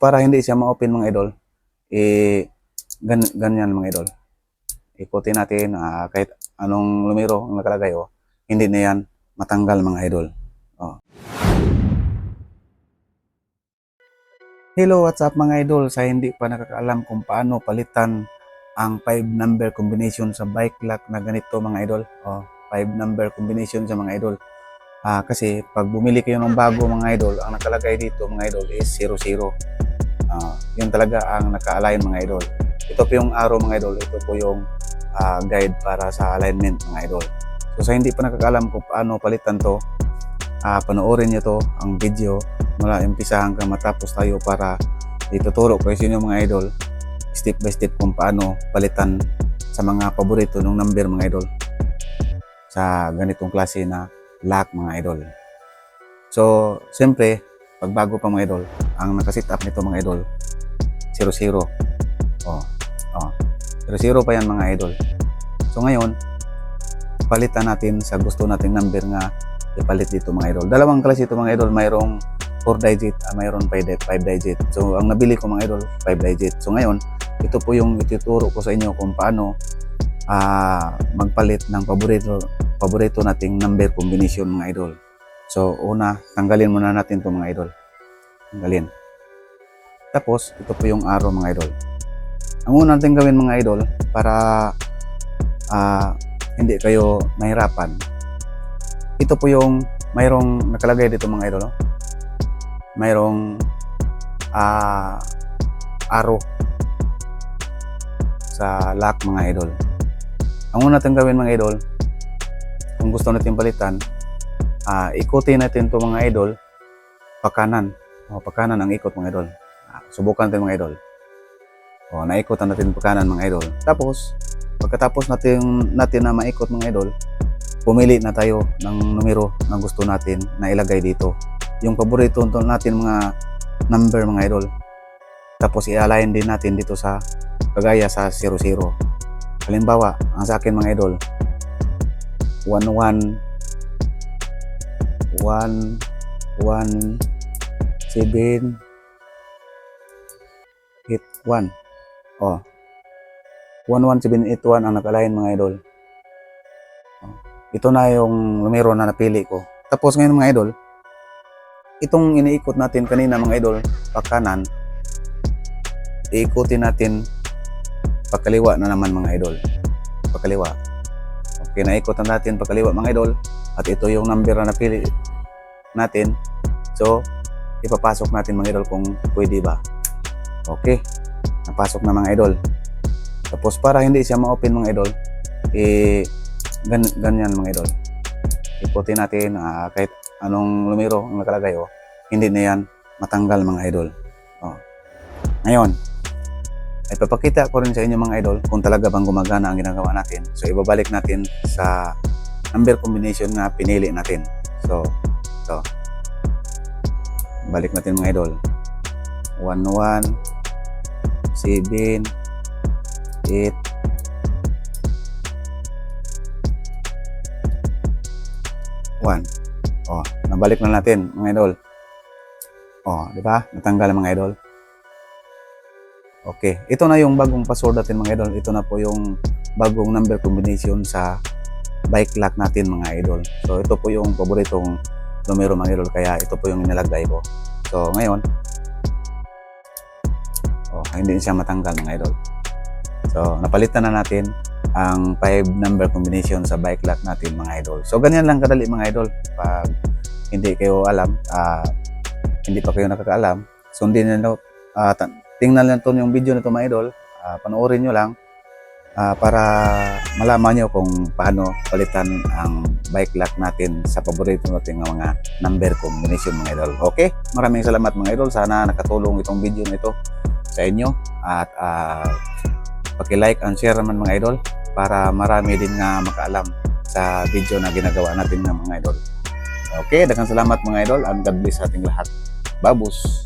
para hindi siya ma-open mga idol, ganyan mga idol. Ikutin natin kahit anong numero ang nakalagay, hindi na yan matanggal mga idol. Hello, what's up mga idol? Sa hindi pa nakakaalam kung paano palitan ang 5 number combination sa bike lock na ganito mga idol. 5 number combination sa mga idol. Kasi pag bumili kayo ng bago mga idol, ang nakalagay dito mga idol is 00. Yun talaga ang naka-align mga idol. Ito po yung arrow mga idol. Ito po yung guide para sa alignment mga idol. So sa hindi pa nakakaalam kung paano palitan to, panoorin nyo to ang video mula umpisa hanggang matapos tayo para ituturo ko sa inyo mga idol step by step kung paano palitan sa mga paborito ng number mga idol sa ganitong klase na lock mga idol. So siyempre pag bago pa mga idol, ang nakasit up nito mga idol 00. 00 pa yan mga idol. So ngayon palitan natin sa gusto nating number nga ipalit dito mga idol. Dalawang klase ito mga idol, mayroong 4 digit, mayroong 5 digit. So ang nabili ko mga idol 5 digit. So ngayon ito po yung ituturo ko sa inyo kung paano magpalit ng paborito nating number combination mga idol. So una, tanggalin muna natin ito mga idol. Tanggalin. Tapos ito po yung arrow mga idol. Ang una natin gawin mga idol para hindi kayo mahirapan, ito po yung mayroong nakalagay dito mga idol. Mayroong arrow sa lock mga idol. Ang una natin gawin mga idol, kung gusto natin palitan, ikutin natin to mga idol pakanan. Pakanan ang ikot mga idol. Subukan natin mga idol. Naikutan natin pakanan mga idol. Tapos pagkatapos natin na maikot mga idol, pumili na tayo ng numero na gusto natin na ilagay dito. Yung paborito natin mga number mga idol. Tapos i-align din natin dito sa kagaya sa 00. Halimbawa, ang sa akin mga idol 11 7 8 1. 11781 ang naka-align mga idol. Ito na yung numero na napili ko. Tapos ngayon mga idol, itong iniikot natin kanina mga idol, pakanan, iikutin natin pakaliwa na naman mga idol. Pakaliwa. Okay, naikutan natin pakaliwa mga idol. At ito yung number na napili natin. So, ipapasok natin mga idol kung pwede ba. Okay, napasok na mga idol. Tapos para hindi siya ma-open mga idol, ganyan mga idol. Ikutin natin kahit anong numero ang nakalagay, hindi na yan matanggal mga idol. Ngayon, ipapakita ko rin sa inyo mga idol kung talaga bang gumagana ang ginagawa natin. So ibabalik natin sa number combination na pinili natin. So balik natin mga idol. 11 7 8 1. Nabalik na natin mga idol. Di ba? Natanggal mga idol. Okay, ito na yung bagong password natin mga idol. Ito na po yung bagong number combination sa bike lock natin mga idol. So ito po yung paboritong numero mga idol, kaya ito po yung inilagay ko. So ngayon, hindi siya matanggal mga idol. So napalitan na natin ang 5 number combination sa bike lock natin mga idol. So ganyan lang kadali mga idol. Pag hindi kayo alam, hindi pa kayo nakakaalam, sundin nyo, tingnan lang ito yung video na ito mga idol, panoorin nyo lang para malaman nyo kung paano palitan ang bike lock natin sa paborito natin ng mga number combination mga idol. Okay, maraming salamat mga idol. Sana nakatulong itong video na ito sa inyo at paki-like and share naman mga idol para marami din nga makaalam sa video na ginagawa natin ng mga idol. Okay, daghang salamat mga idol and God bless ating lahat. Babus!